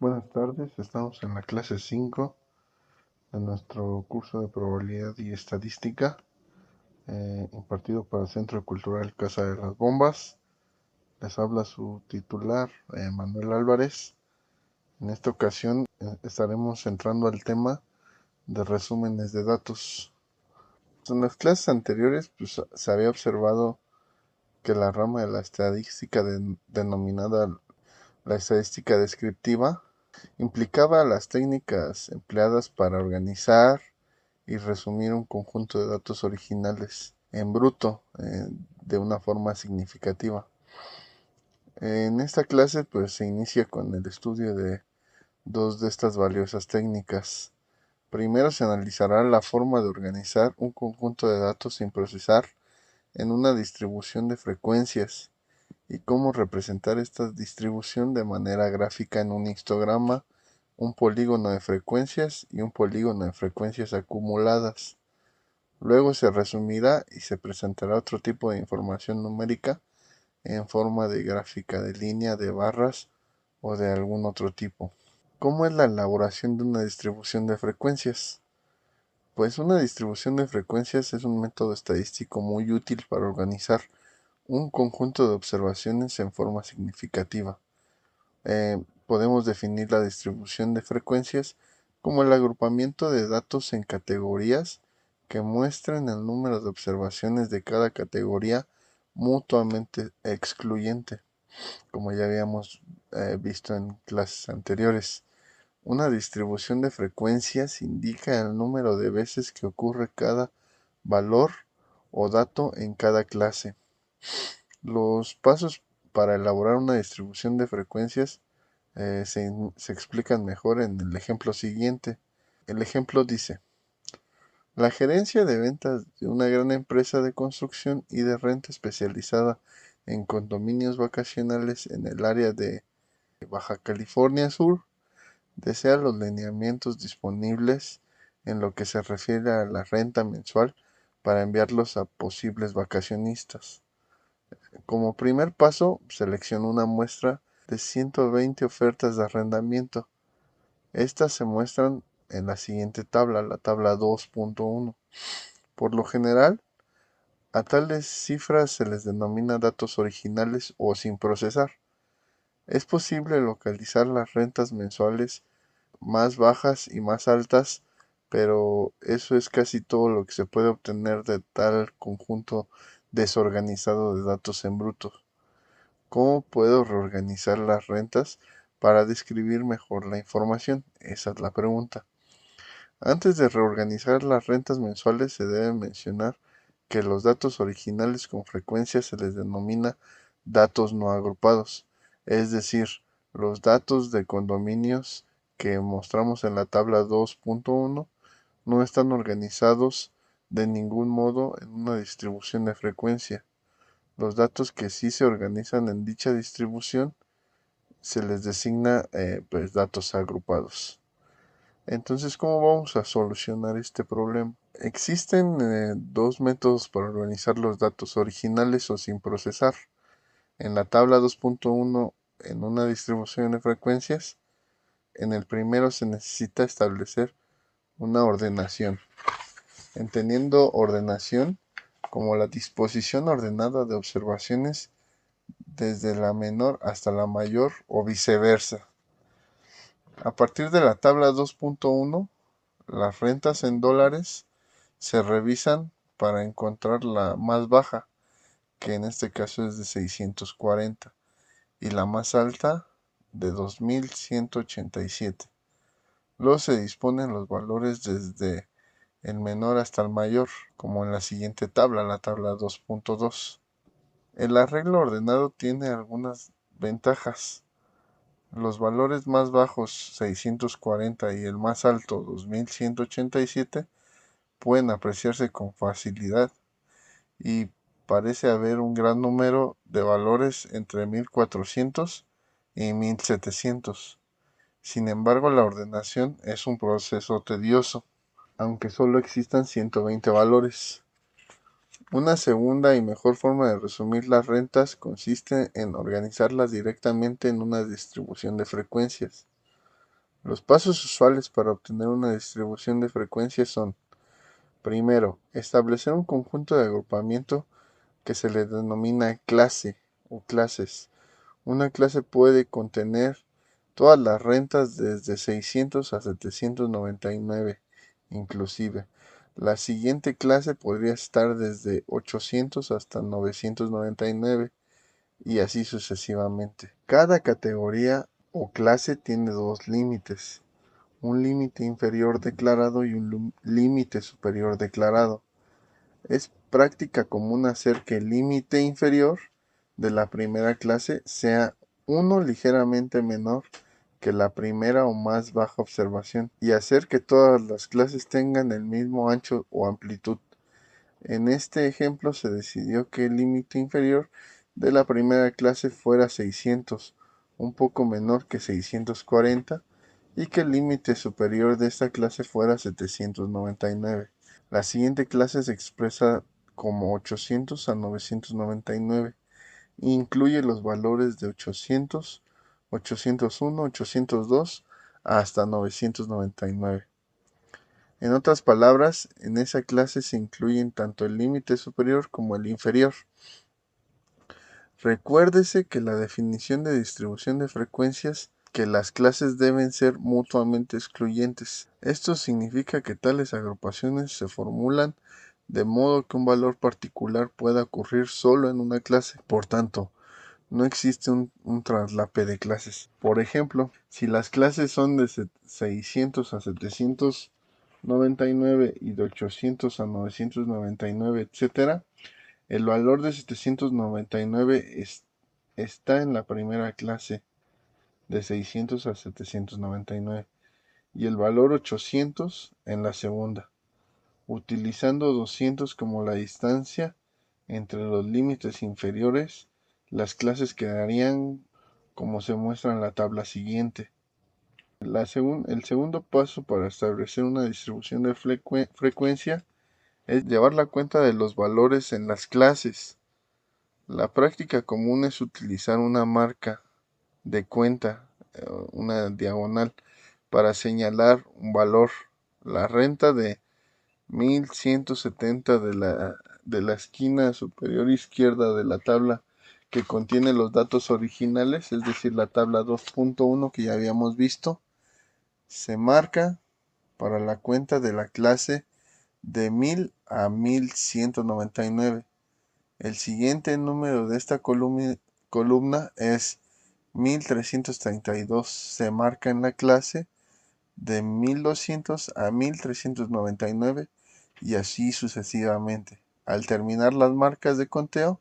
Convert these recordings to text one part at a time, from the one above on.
Buenas tardes, estamos en la clase 5 de nuestro curso de probabilidad y estadística, impartido por el Centro Cultural Casa de las Bombas. Les habla su titular, Manuel Álvarez. En esta ocasión estaremos entrando al tema de resúmenes de datos. En las clases anteriores se había observado que la rama de la estadística denominada la estadística descriptiva implicaba las técnicas empleadas para organizar y resumir un conjunto de datos originales en bruto de una forma significativa. En esta clase se inicia con el estudio de dos de estas valiosas técnicas. Primero se analizará la forma de organizar un conjunto de datos sin procesar en una distribución de frecuencias y cómo representar esta distribución de manera gráfica en un histograma, un polígono de frecuencias y un polígono de frecuencias acumuladas. Luego se resumirá y se presentará otro tipo de información numérica en forma de gráfica de línea, de barras o de algún otro tipo. ¿Cómo es la elaboración de una distribución de frecuencias? Pues una distribución de frecuencias es un método estadístico muy útil para organizar un conjunto de observaciones en forma significativa. Podemos definir la distribución de frecuencias como el agrupamiento de datos en categorías que muestren el número de observaciones de cada categoría mutuamente excluyente, como ya habíamos visto en clases anteriores. Una distribución de frecuencias indica el número de veces que ocurre cada valor o dato en cada clase. Los pasos para elaborar una distribución de frecuencias se explican mejor en el ejemplo siguiente. El ejemplo dice: la gerencia de ventas de una gran empresa de construcción y de renta especializada en condominios vacacionales en el área de Baja California Sur desea los lineamientos disponibles en lo que se refiere a la renta mensual para enviarlos a posibles vacacionistas. Como primer paso, seleccionó una muestra de 120 ofertas de arrendamiento. Estas se muestran en la siguiente tabla, la tabla 2.1. Por lo general, a tales cifras se les denomina datos originales o sin procesar. Es posible localizar las rentas mensuales más bajas y más altas, pero eso es casi todo lo que se puede obtener de tal conjunto desorganizado de datos en bruto. ¿Cómo puedo reorganizar las rentas para describir mejor la información? Esa es la pregunta. Antes de reorganizar las rentas mensuales se debe mencionar que los datos originales con frecuencia se les denomina datos no agrupados, es decir, los datos de condominios que mostramos en la tabla 2.1 no están organizados de ningún modo en una distribución de frecuencia. Los datos que sí se organizan en dicha distribución se les designa datos agrupados. Entonces, ¿cómo vamos a solucionar este problema? Existen dos métodos para organizar los datos originales o sin procesar. En la tabla 2.1, en una distribución de frecuencias, en el primero se necesita establecer una ordenación, entendiendo ordenación como la disposición ordenada de observaciones desde la menor hasta la mayor o viceversa. A partir de la tabla 2.1, las rentas en dólares se revisan para encontrar la más baja, que en este caso es de 640, y la más alta de 2187. Luego se disponen los valores desde el menor hasta el mayor, como en la siguiente tabla, la tabla 2.2. El arreglo ordenado tiene algunas ventajas. Los valores más bajos, 640, y el más alto, 2187, pueden apreciarse con facilidad y parece haber un gran número de valores entre 1400 y 1700. Sin embargo, la ordenación es un proceso tedioso, aunque solo existan 120 valores. Una segunda y mejor forma de resumir las rentas consiste en organizarlas directamente en una distribución de frecuencias. Los pasos usuales para obtener una distribución de frecuencias son: primero, establecer un conjunto de agrupamiento que se le denomina clase o clases. Una clase puede contener todas las rentas desde 600 a 799 inclusive. La siguiente clase podría estar desde 800 hasta 999 y así sucesivamente. Cada categoría o clase tiene dos límites: un límite inferior declarado y un límite superior declarado. Es práctica común hacer que el límite inferior de la primera clase sea uno ligeramente menor que la primera o más baja observación, y hacer que todas las clases tengan el mismo ancho o amplitud. En este ejemplo se decidió que el límite inferior de la primera clase fuera 600, un poco menor que 640, y que el límite superior de esta clase fuera 799. La siguiente clase se expresa como 800 a 999 e incluye los valores de 800, 801, 802 hasta 999. En otras palabras, en esa clase se incluyen tanto el límite superior como el inferior. Recuérdese que la definición de distribución de frecuencias que las clases deben ser mutuamente excluyentes. Esto significa que tales agrupaciones se formulan de modo que un valor particular pueda ocurrir solo en una clase. Por tanto, no existe un traslape de clases. Por ejemplo, si las clases son de 600 a 799 y de 800 a 999, etc., el valor de 799 está en la primera clase de 600 a 799 y el valor 800 en la segunda, utilizando 200 como la distancia entre los límites inferiores. Las clases quedarían como se muestra en la tabla siguiente. El segundo paso para establecer una distribución de frecuencia es llevar la cuenta de los valores en las clases. La práctica común es utilizar una marca de cuenta, una diagonal, para señalar un valor. La renta de 1170 de la esquina superior izquierda de la tabla que contiene los datos originales, es decir, la tabla 2.1 que ya habíamos visto, se marca para la cuenta de la clase de 1000 a 1199. El siguiente número de esta columna es 1332. Se marca en la clase de 1200 a 1399 y así sucesivamente. Al terminar las marcas de conteo,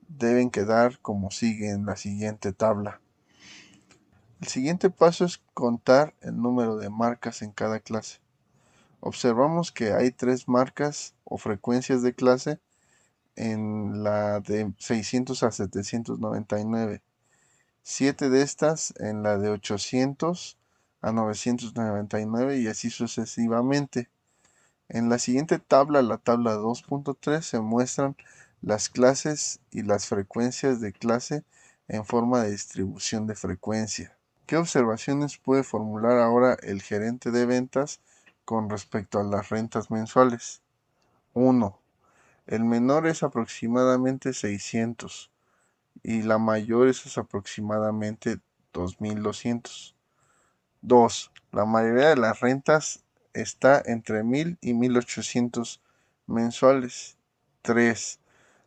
deben quedar como sigue en la siguiente tabla. El siguiente paso es contar el número de marcas en cada clase. Observamos que hay 3 marcas o frecuencias de clase en la de 600 a 799, 7 de estas en la de 800 a 999 y así sucesivamente. En la siguiente tabla, la tabla 2.3, se muestran las clases y las frecuencias de clase en forma de distribución de frecuencia. ¿Qué observaciones puede formular ahora el gerente de ventas con respecto a las rentas mensuales? 1. El menor es aproximadamente 600 y la mayor es aproximadamente 2200. 2. La mayoría de las rentas está entre 1000 y 1800 mensuales. 3.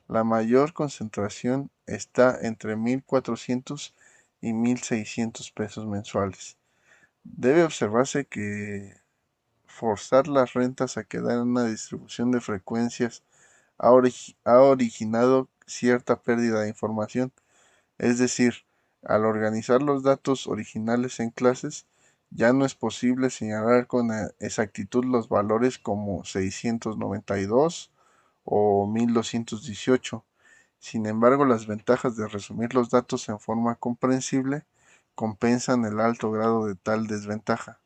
La mayor concentración está entre 1400 y 1600 pesos mensuales. Debe observarse que forzar las rentas a quedar en una distribución de frecuencias ha originado cierta pérdida de información. Es decir, al organizar los datos originales en clases, ya no es posible señalar con exactitud los valores como 692 o 1218. Sin embargo, las ventajas de resumir los datos en forma comprensible compensan el alto grado de tal desventaja.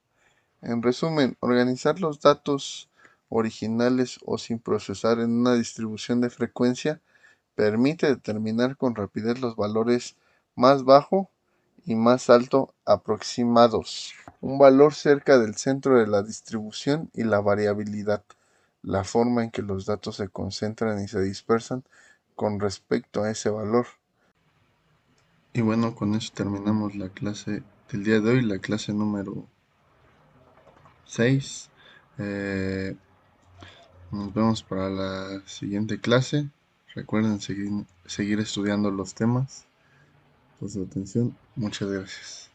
En resumen, organizar los datos originales o sin procesar en una distribución de frecuencia permite determinar con rapidez los valores más bajo y más alto aproximados. Un valor cerca del centro de la distribución y la variabilidad, la forma en que los datos se concentran y se dispersan con respecto a ese valor. Y bueno, con eso terminamos la clase del día de hoy, la clase número 6. Nos vemos para la siguiente clase. Recuerden seguir estudiando los temas. Por su atención, muchas gracias.